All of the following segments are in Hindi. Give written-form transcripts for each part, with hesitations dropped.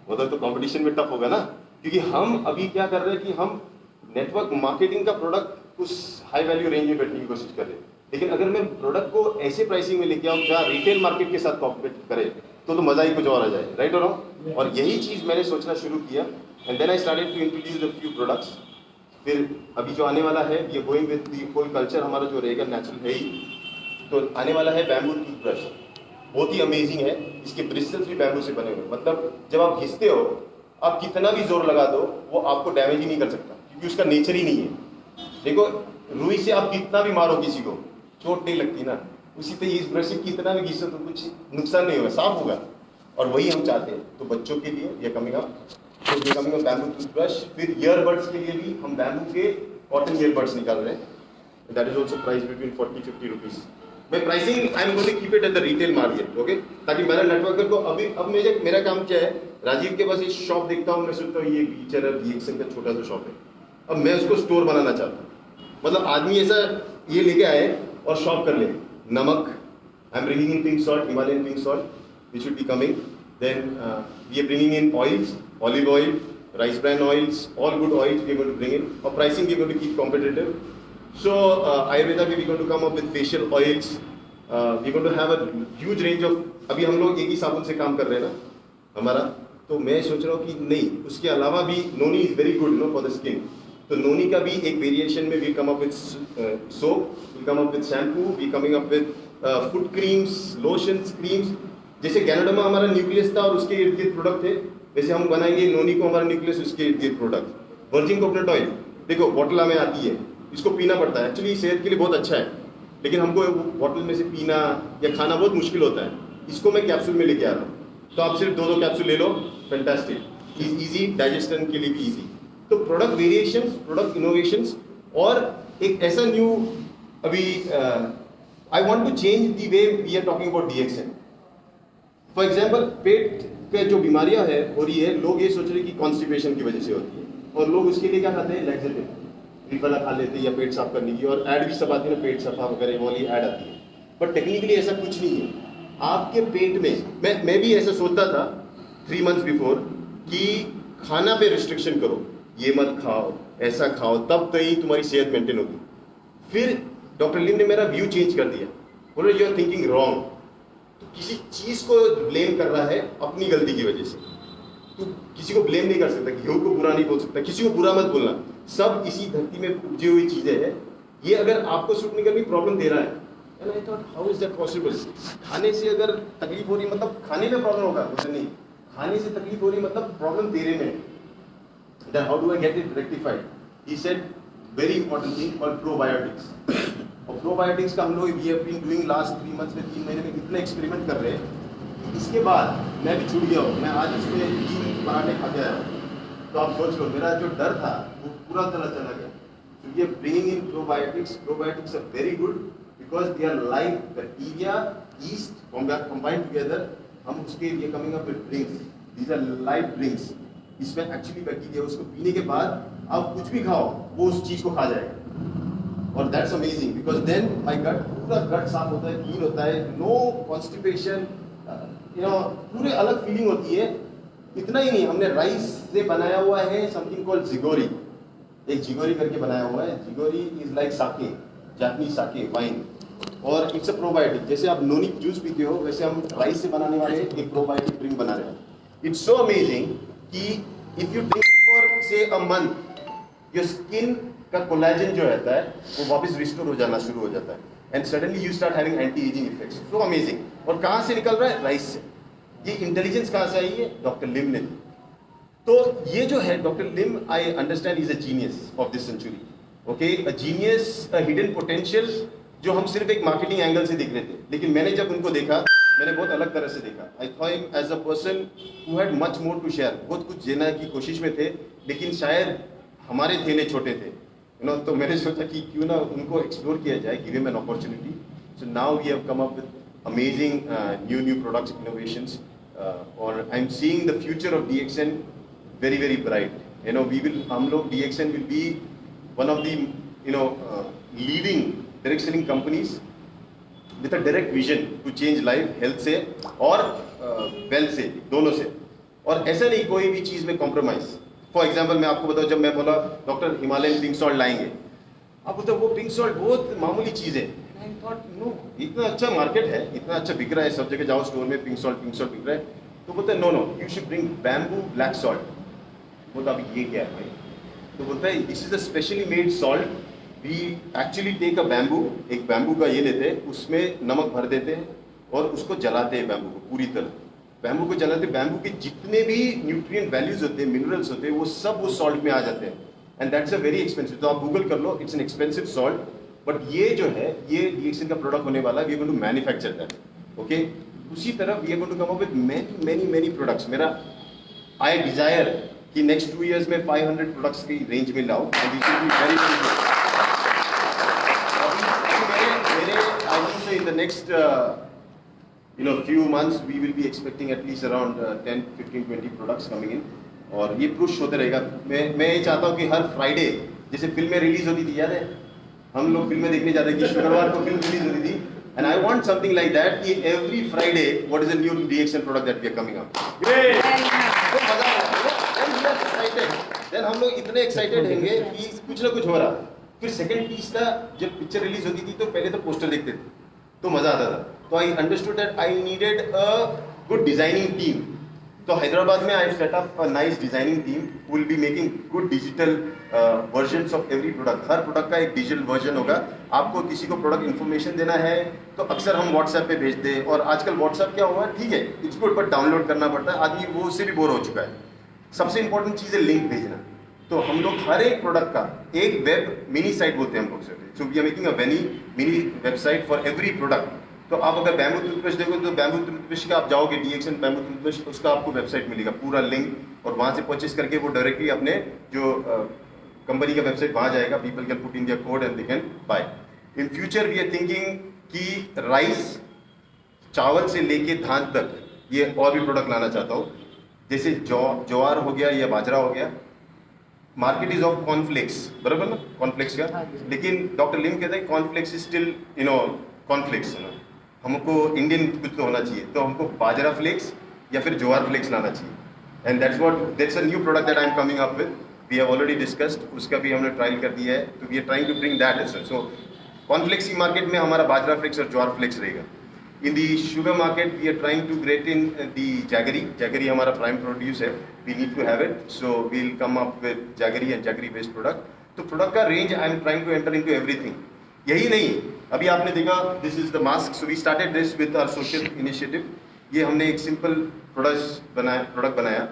मतलब तो कंपटीशन में टफ होगा ना, क्योंकि हम अभी क्या कर रहे हैं कि हम नेटवर्क मार्केटिंग का प्रोडक्ट उस हाई वैल्यू रेंज में बैठने की कोशिश कर रहे हैं। लेकिन अगर मैं प्रोडक्ट को ऐसे प्राइसिंग में लेके आऊँ जहाँ रिटेल मार्केट के साथ कॉम्पिट करे तो मजा ही कुछ और आ जाए, राइट और रॉन्ग। और यही चीज़ मैंने सोचना शुरू किया and then I started to introduce the few products. फिर अभी जो आने वाला है ये going with the whole culture हमारा जो रहेगा नेचुरल है ही। तो आने वाला है बैम्बू टूथब्रश, बहुत ही अमेजिंग है। इसके ब्रिस्टल्स भी बैम्बू से बने हुए, मतलब जब आप घिसते हो आप कितना भी जोर लगा दो वो आपको डैमेज ही नहीं कर सकता, क्योंकि उसका नेचर ही नहीं है। देखो रुई से आप कितना भी मारो किसी को चोट नहीं लगती ना, उसी तरह इस ब्रश से कितना भी घिसो तो कुछ नुकसान नहीं होगा, साफ होगा। और वही हम चाहते हैं। तो बच्चों के लिए ये कमिंग अप, तो ये कमिंग अप बैम्बू टूथब्रश। फिर ईयरबड्स के लिए भी हम बैम्बू के कॉटन ईयरबड्स निकाल रहे हैं, that is also price between 40-50 rupees. मैं pricing I am going to keep it at the retail market, okay, ताकि मेरा नेटवर्कर को अभी अब मेरा काम क्या है, राजीव के पास ये शॉप देखता हूँ, मैं सोचता हूँ ये टीचर DXN का छोटा सा शॉप है, अब मैं उसको स्टोर बनाना चाहता हूँ। मतलब आदमी ऐसा ये लेके आए और शॉप कर ले। नमक, I am bringing in pink salt, Himalayan pink salt, which should be coming. Then we are bringing in oils, olive oil, rice bran oils, all good oils we are going to bring in. For pricing we are going to keep competitive. So Ayurveda we are going to come up with facial oils. We are going to have a huge range of, अभी हम लोग एक ही साबुन से काम कर रहे हैं ना हमारा, तो मैं सोच रहा हूँ कि नहीं उसके अलावा भी noni is very good no for the skin, तो नोनी का भी एक वेरिएशन में we come up with soap, we come up with shampoo, we coming up with foot creams, lotions, creams. जैसे गैनोडर्मा हमारा न्यूक्लियस था और उसके इर्द गिर्द प्रोडक्ट थे, वैसे हम बनाएंगे नोनी को हमारा न्यूक्लियस उसके इर्द गिर्द प्रोडक्ट। वर्जिन कोकोनट ऑयल देखो बॉटल में आती है, इसको पीना पड़ता है, एक्चुअली सेहत के लिए बहुत अच्छा है, लेकिन हमको बॉटल में से पीना या खाना बहुत मुश्किल होता है। इसको मैं कैप्सूल में लेके आ रहा हूँ, तो आप सिर्फ 2 कैप्सूल ले लो, फैंटास्टिक, इजी, डाइजेशन के लिए भी इजी। तो प्रोडक्ट वेरिएशंस, प्रोडक्ट इनोवेशंस, और एक ऐसा न्यू अभी I want to change the way we are talking about DXN। For example पेट पे जो बीमारियां है हो रही है, लोग ये सोच रहे हैं कि कॉन्स्टिपेशन की वजह से होती है, और लोग उसके लिए क्या खाते हैं, लैक्सेटिव, रिफला खा लेते हैं या पेट साफ करने की, और ऐड भी सब आती है ना, पेट सफा वगैरह वो वाली ऐड आती है। बट टेक्निकली ऐसा कुछ नहीं है। आपके पेट में मैं भी ऐसा सोचता था 3 मंथ्स बिफोर कि खाना पे रिस्ट्रिक्शन करो, ये मत खाओ, ऐसा खाओ, तब तो ही तुम्हारी सेहत मेंटेन होगी। फिर डॉक्टर लिम ने मेरा व्यू चेंज कर दिया, बोले यू आर थिंकिंग रॉन्ग। तो किसी चीज को ब्लेम कर रहा है अपनी गलती की वजह से, तू किसी को ब्लेम नहीं कर सकता, घी को बुरा नहीं बोल सकता, किसी को बुरा मत बोलना, सब इसी धरती में उपजी हुई चीजें हैं। ये अगर आपको सूट नहीं करनी प्रॉब्लम दे रहा है, and I thought how is that possible. खाने से अगर तकलीफ हो रही मतलब खाने में प्रॉब्लम होगा, मुझे नहीं, खाने से तकलीफ हो रही मतलब प्रॉब्लम तेरे में। Then how do I get it rectified? He said very important thing called probiotics. और प्रोबायोटिक्स का हम लोग we have been doing last 3 months में, 3 महीने में इतना एक्सपेरिमेंट कर रहे हैं। इसके बाद मैं भी छूट गया हूँ, मैं आज इसमें 3 पराठे खा के आया हूँ। तो आप सोच लो मेरा जो डर था वो पूरा तरह चला गया। So we are bringing in probiotics. Probiotics are very good because they are like bacteria, yeast combined together. हम उसके लिए coming up with drinks. These are live drinks. इसमें actually बैक्टीरिया, उसको पीने के बाद आप कुछ भी खाओ वो उस चीज को खा जाएगा। और that's amazing because then my gut पूरा gut साफ होता है, clean होता है, no constipation, पूरे अलग फीलिंग होती है। इतना ही नहीं, हमने राइस से बनाया हुआ है समथिंग कॉल्ड जिगोरी, एक जिगोरी करके बनाया हुआ है। जिगोरी is like Sakya, Japanese Sakya wine, और इट्स अ प्रोबायोटिक। जैसे आप नोनी जूस पीते हो वैसे हम राइस से बनाने वाले एक प्रोबायोटिक ड्रिंक बना रहे हैं। इट्स सो अमेजिंग कि इफ यू ड्रिंक फॉर से अ मंथ, योर स्किन का कोलेजन जो रहता है वो वापस रिस्टोर हो जाना शुरू हो जाता है, and suddenly you start having anti ageing effects. So amazing. और कहाँ से निकल रहा है? राइस से। ये इंटेलिजेंस कहाँ से आई है? डॉक्टर लिम ने। तो ये जो है doctor Lim, I understand is a genius of this century, okay, a genius, a hidden potential, जो हम सिर्फ एक मार्केटिंग एंगल से दिख रहे थे, लेकिन मैंने जब उनको देखा मैंने बहुत अलग तरह से देखा। I thought him as a person who had much more to share, बहुत कुछ देने की कोशिश में थे, लेकिन शायद हमारे थैले छोटे थे, तो मैंने सोचा कि क्यों ना उनको एक्सप्लोर किया जाए, give him an opportunity. So now we have come up with amazing new products, innovations, or I'm seeing the future of DXN very very bright. We will, हम लोग DXN will be one of the leading direct selling companies with a direct vision to change life, health से और wealth से, दोनों से। और ऐसा नहीं कोई भी चीज में कॉम्प्रोमाइज। फॉर एग्जाम्पल मैं आपको बताऊं, जब मैं बोला डॉक्टर हिमालयन पिंक सॉल्ट लाएंगे, आप बोलते वो पिंक सॉल्ट बहुत मामूली चीज है। आई थॉट नो, इतना अच्छा मार्केट है, इतना अच्छा बिक रहा है, सब जगह जाओ स्टोर में पिंक सॉल्ट बिक रहा है, तो बोलते हैं no no you should bring bamboo black salt. बोलता अभी ये क्या है भाई? तो बोलता है this is a specially made salt, we actually take a bamboo, एक बैम्बू का ये लेते हैं, उसमें नमक भर देते हैं और उसको जलाते हैं बैम्बू को पूरी तरह। बैम्बू को जलाते, बैम्बू के जितने भी न्यूट्रिएंट वैल्यूज होते हैं, मिनरल्स होते हैं, वो सब वो सॉल्ट में आ जाते हैं। And that's a very expensive, तो आप गूगल कर लो, it's an expensive salt, but ये जो है ये डीएक्सएन का प्रोडक्ट होने वाला है, we are going to manufacture that, okay. उसी तरह we are going to come up with many many many products. मेरा आई डिजायर कि नेक्स्ट 2 years में 500 प्रोडक्ट्स की रेंज में लाओ, and this will be very very good. मेरे I think so in the next few months we will be expecting at least around 10, 15, 20 products coming in, और ये पुश होते रहेगा। मैं ये चाहता हूँ कि हर फ्राइडे, जैसे फिल्में रिलीज होती थी, याद है हम लोग फिल्में देखने जाते थे कि शुक्रवार को फिल्म रिलीज होती थी, and I want something like that कि every Friday what is a new DXN product that we are coming up. Great, तो मजा आएगा। देन हम लोग इतने एक्साइटेड होंगे कि कुछ ना कुछ हो रहा। फिर सेकंड पीस था, जब पिक्चर रिलीज होती थी तो पहले तो पोस्टर देखते थे तो मजा आता था, तो I understood that I needed a good designing team. तो हैदराबाद में I set up a nice designing team, will be making good digital versions of every product. हर प्रोडक्ट का एक डिजिटल वर्जन होगा। आपको किसी को प्रोडक्ट इन्फॉर्मेशन देना है तो अक्सर हम व्हाट्सएप पे भेजते हैं, और आजकल व्हाट्सएप क्या हुआ, ठीक है इट्स गुड, बट डाउनलोड करना पड़ता है, आदमी वो उससे भी बोर हो चुका है। सबसे इंपॉर्टेंट चीज है लिंक भेजना। तो हम लोग हर एक प्रोडक्ट का एक वेब मिनी साइट बोलते हैं हम लोग, so we are making a mini website for every product. तो आप अगर बैम्बू टूथब्रश देखो तो बैम्बू टूथब्रश का आप जाओगे डीएक्सएन बैम्बू टूथब्रश, उसका आपको वेबसाइट मिलेगा पूरा लिंक, और वहां से परचेस करके वो डायरेक्टली अपने जो कंपनी का वेबसाइट वहां जाएगा, people can put in their code and they can buy. In future we are thinking कि राइस, चावल से लेके धान तक ये और भी प्रोडक्ट लाना चाहता हूँ, जैसे ज्वार हो गया या बाजरा हो गया। मार्केट इज ऑफ कॉर्नफ्लेक्स, बराबर ना, कॉर्नफ्लेक्स का, लेकिन डॉक्टर लिम कहते हैं कॉर्नफ्लेक्स इज स्टिल कॉर्नफ्लेक्स, हमको इंडियन कुछ तो होना चाहिए, तो हमको बाजरा फ्लेक्स या फिर ज्वार फ्लेक्स लाना चाहिए, and that's a new product that I am coming up with. We have already discussed, उसका भी हमने ट्रायल कर दिया है, तो we are trying to bring that as well. So cornflakes की मार्केट में हमारा बाजरा फ्लेक्स और ज्वार फ्लेक्स रहेगा। In the sugar market we are trying to get in the jaggery हमारा प्राइम प्रोड्यूस है, we need to have it, so we will come up with jaggery and jaggery based product. तो प्रोडक्ट का range I am trying to enter into everything. यही नहीं, अभी आपने देखा this is the mask, so we started this with our social initiative. ये हमने एक सिंपल प्रोडक्ट बनाया।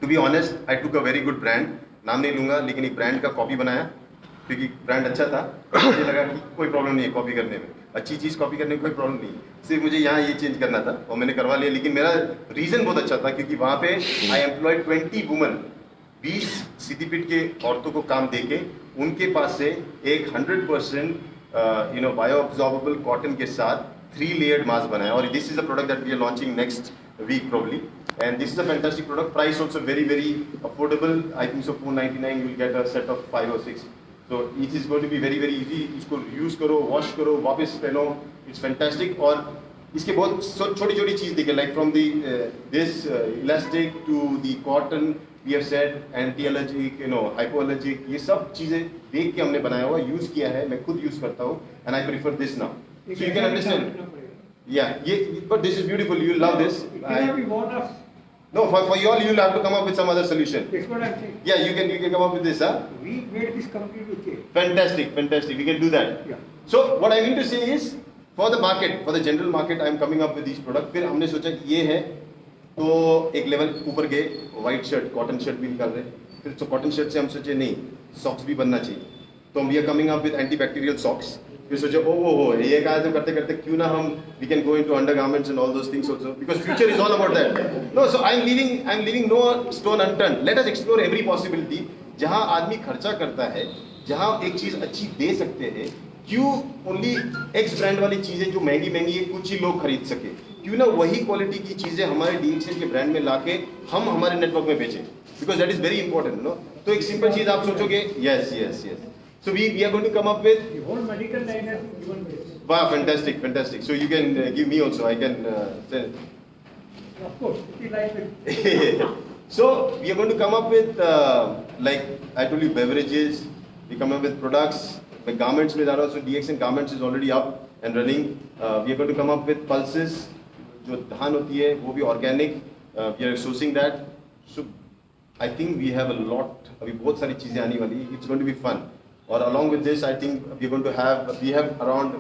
To be honest I took a very good brand, नाम नहीं लूंगा, लेकिन एक ब्रांड का कॉपी बनाया क्योंकि ब्रांड अच्छा था, मुझे लगा कि कोई प्रॉब्लम नहीं है कॉपी करने में, अच्छी चीज़ कॉपी करने में कोई प्रॉब्लम नहीं है, सिर्फ मुझे यहाँ ये चेंज करना था और मैंने करवा लिया। लेकिन मेरा रीज़न बहुत अच्छा था क्योंकि वहाँ पे आई एम्प्लॉयड 20 वुमन, 20 सिद्धिपीठ के औरतों को काम देके उनके पास से एक 100% बायो अब्जॉर्बेबल कॉटन के साथ 3 लेयर्ड मास्क बनाया, और this is a product that we are launching next week probably, and this is a fantastic product, price also very very affordable, I think so 499 you will get a set of 5 or 6, so it is going to be very very easy। इसको यूज करो, वॉश करो, वापस पहनो, इट्स फैंटास्टिक। और इसके बहुत छोटी छोटी चीज दिखे, like from the this elastic to the cotton, we have said anti allergic, hypo allergic, ये सब चीजें देख के हमने बनाया हुआ, यूज किया है, मैं खुद यूज करता हूँ, and I prefer this now, so you can understand. Yeah, but this is beautiful. You will love this. It cannot be bought us. No, for you all, you will have to come up with some other solution. That's what I'm saying. Yeah, you can come up with this, huh? We made this completely change. Fantastic. We can do that. Yeah. So what I mean to say is, for the market, for the general market, I am coming up with these products. फिर हमने सोचा कि ये है, तो एक लेवल ऊपर गए, व्हाइट शर्ट, कॉटन शर्ट भी निकाल रहे, फिर तो कॉटन शर्ट से हम सोचे नहीं, सॉक्स भी बनना चाहिए, तो we are coming up with anti-bacterial socks। फिर सोचे ओ ये कहा तो करते करते क्यों ना हम we can go into undergarments and all those things also, because future is all about that। No, so I'm leaving no stone unturned। Let us explore every possibility। जहाँ आदमी खर्चा करता है, जहाँ एक चीज अच्छी दे सकते हैं, क्यों ओनली एक्स ब्रांड वाली चीजें जो महंगी है कुछ ही लोग खरीद सके, क्यों ना वही क्वालिटी की चीजें हमारे डीएक्सएन के ब्रांड में लाके हम हमारे नेटवर्क में बेचें, because that is very important. No, तो एक सिंपल चीज आप सोचोगे, yes. So we are going to come up with The whole medical line has given this. wow, fantastic। So you can give me also, I can send। Of course, it is like a So we are going to come up with like I told you beverages. We come up with products. The garments में जा रहा हूँ. So DXN garments is already up and running. We are going to come up with pulses. जो धान होती है वो भी organic. We are sourcing that. So I think we have a lot. अभी बहुत सारी चीजें आने वाली. It's going to be fun. और along with this, I think we are going to have around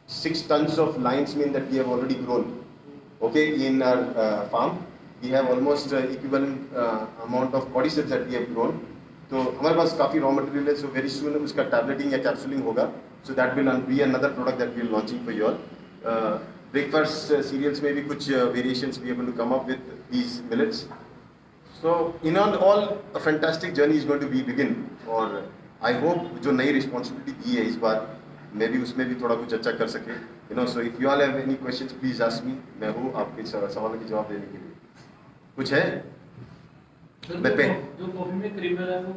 6 tons of lion's mane that we have already grown. Okay, in our farm. We have almost equivalent amount of cordyceps that we have grown. तो हमारे पास काफ़ी raw material है, so very soon उसका tableting या capsuling होगा. So that will be another product that we are launching for you all. Breakfast cereals में भी कुछ variations we are going to come up with these millets. So in all a fantastic journey is going to be begin. और I hope जो नई responsibility दी है इस बार मैं भी उसमें भी थोड़ा कुछ अच्छा कर सके. You know, so if you all have any questions, please ask me. मैं हूँ आपके सवालों के जवाब देने के लिए. कुछ है? जो कॉफी में क्रीमर है वो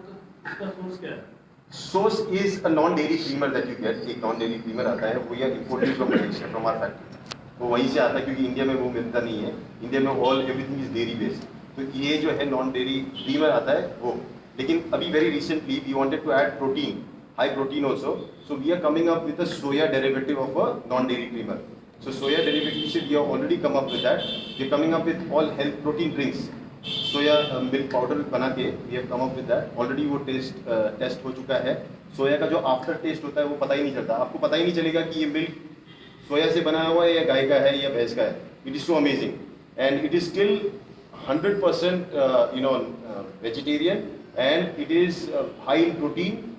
उसका सोर्स क्या है? Source is a non-dairy creamer that you get. एक non-dairy creamer आता है, वो या imported from Malaysia, from our factory. वो वहीं से आता है क्योंकि इंडिया में वो मिलता नहीं है. इंडिया में everything is dairy based. तो ये जो है non-dairy creamer आता है वो. लेकिन अभी very recently we wanted to add protein, high protein also. So we are coming up with a soya derivative of a non-dairy creamer. So soya derivative से we have already come up with that. We are coming up with all health protein drinks. Soya milk powder बना के we have come up with that. Already वो टेस्ट हो चुका है. सोया का जो आफ्टर टेस्ट होता है वो पता ही नहीं चलता. आपको पता ही नहीं चलेगा कि ये मिल्क सोया से बना हुआ है या गाय का है या भैंस का है. It is so amazing and it is still 100% vegetarian and it is high in protein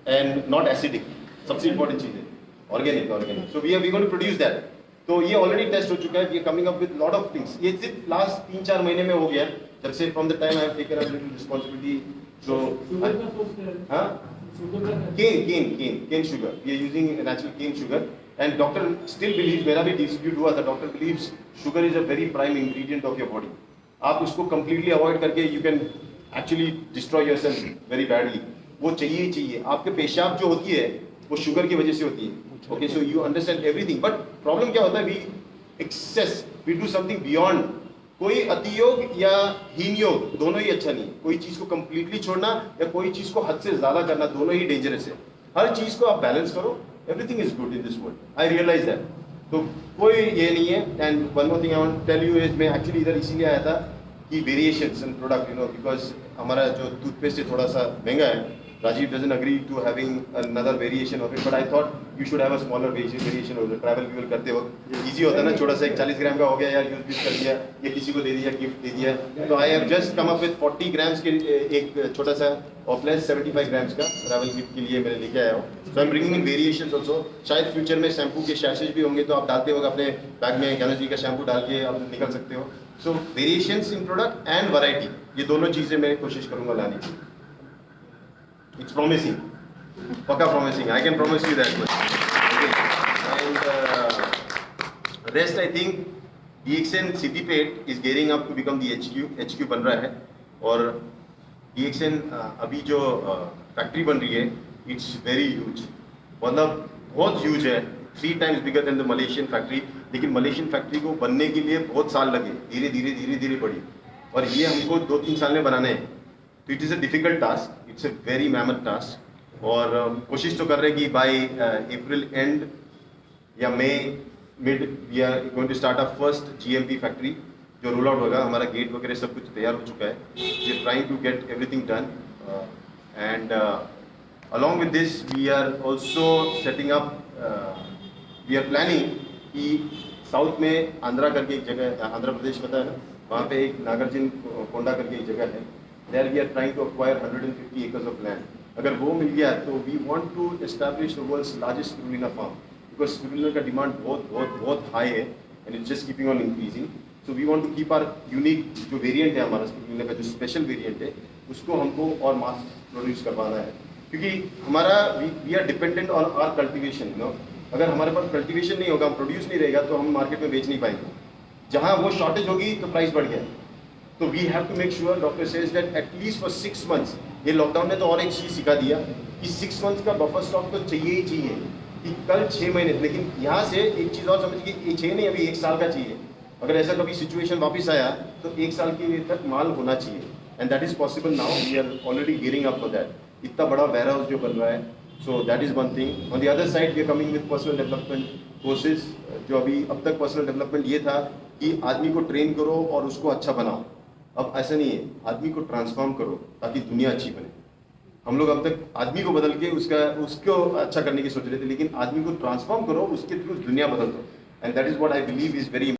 and not acidic. सबसे important चीज़ है organic. So we are going to produce that. तो ये ऑलरेडी टेस्ट हो चुका है. ये coming up with lot of things. ये सिर्फ लास्ट 3-4 महीने में हो गया जब से from the time I have taken up little responsibility. जो शुगर का सोर्स क्या है? हाँ, शुगर का cane sugar. We are using natural cane sugar and doctor still believes, मेरा भी dispute हुआ था. Doctor believes sugar is a very prime ingredient of your body. आप उसको completely avoid करके you can actually destroy yourself very badly. वो चाहिए ही चाहिए. आपके पेशाब जो होती है वो शुगर की वजह से होती है. Okay, so you understand everything, but problem क्या होता है? We do something beyond. कोई अतियोग या हीन योग दोनों ही अच्छा नहीं है. कोई चीज को completely छोड़ना या कोई चीज को हद से ज्यादा करना दोनों ही डेंजरस है. हर चीज को आप बैलेंस करो. Everything is good in this world. I realize that. तो कोई ये नहीं है. And one more thing I want to tell you is मैं actually इधर इसीलिए आया था कि variations in product, because हमारा जो टूथपेस्ट है थोड़ा सा महंगा है. Rajiv doesn't agree to having another variation of it, but I thought you should have a smaller variation of the travel fuel करते वक्त. Easy होता है ना, छोटा सा एक 40 ग्राम का हो गया यार, यूज कर दिया, ये किसी को दे दिया, गिफ्ट दे दिया. तो I have just come up with 40 grams के एक छोटा सा और प्लस 75 ग्राम्स का ट्रैवल गिफ्ट के लिए मैंने लेके आया हूँ. So I'm bringing in variations also. शायद फ्यूचर में शैम्पू के शैशेज भी होंगे तो आप डालते होगा अपने बैग में ज्ञानोज जी का शैम्पू डाल के आप निकल सकते हो. So variations in product and variety, ये दोनों चीजें मैं कोशिश करूँगा लाने की. It's promising. Paka promising. I can promise you that much. Okay. And rest I think DXN Siddipet is gearing up to become the HQ बन रहा है. और DXN अभी जो फैक्ट्री बन रही है, it's very huge. मतलब बहुत huge है. 3 times bigger than the Malaysian factory. लेकिन मलेशियन फैक्ट्री को बनने के लिए बहुत साल लगे. धीरे धीरे बढ़ी. और ये हमको 2-3 साल में बनाने हैं. तो it is a difficult task. It's a very mammoth task. और कोशिश तो कर रहे हैं कि बाय अप्रैल एंड या May mid we are going to start a first GMP factory जो रोल आउट होगा. हमारा गेट वगैरह सब कुछ तैयार हो चुका है. We are trying to get everything done and along with this we are also setting up, we are planning कि साउथ में आंध्रा करके एक जगह, आंध्र प्रदेश पता है ना, वहाँ पे एक नागार्जुन कोंडा करके एक जगह है. There we are trying to acquire 150 acres of land. अगर वो मिल गया तो we want to establish the world's largest spirulina farm because spirulina का demand बहुत high है and it's just keeping on increasing. So we want to keep our unique जो variant है हमारा spirulina का जो special variant है उसको हमको और mass produce करवाना है क्योंकि हमारा we are dependent on our cultivation. अगर हमारे पास cultivation नहीं होगा, हम produce नहीं रहेगा तो हम मार्केट में बेच नहीं पाएंगे. जहाँ वो shortage होगी तो प्राइस बढ़ गया. तो we have to make sure, doctor says that at least for 6 months, ये लॉकडाउन ने तो और एक चीज़ सिखा दिया कि 6 months का बफर स्टॉक तो चाहिए ही चाहिए कि कल 6 महीने. लेकिन यहाँ से एक चीज़ और समझिए कि 6 नहीं, अभी 1 साल का चाहिए. अगर ऐसा कभी सिचुएशन वापस आया तो 1 साल के तक माल होना चाहिए, and that is possible now, we are already gearing up for that. इतना बड़ा वेयर हाउस जो बन रहा है, so that is one thing. On the other side we are coming with personal development courses, जो अभी अब तक पर्सनल डेवलपमेंट ये था कि आदमी को ट्रेन करो और उसको अच्छा बनाओ। अब ऐसा नहीं है, आदमी को ट्रांसफॉर्म करो ताकि दुनिया अच्छी बने। हम लोग अब तक आदमी को बदल के उसको अच्छा करने की सोच रहे थे, लेकिन आदमी को ट्रांसफॉर्म करो, उसके थ्रू दुनिया बदल दो, and that is what I believe is very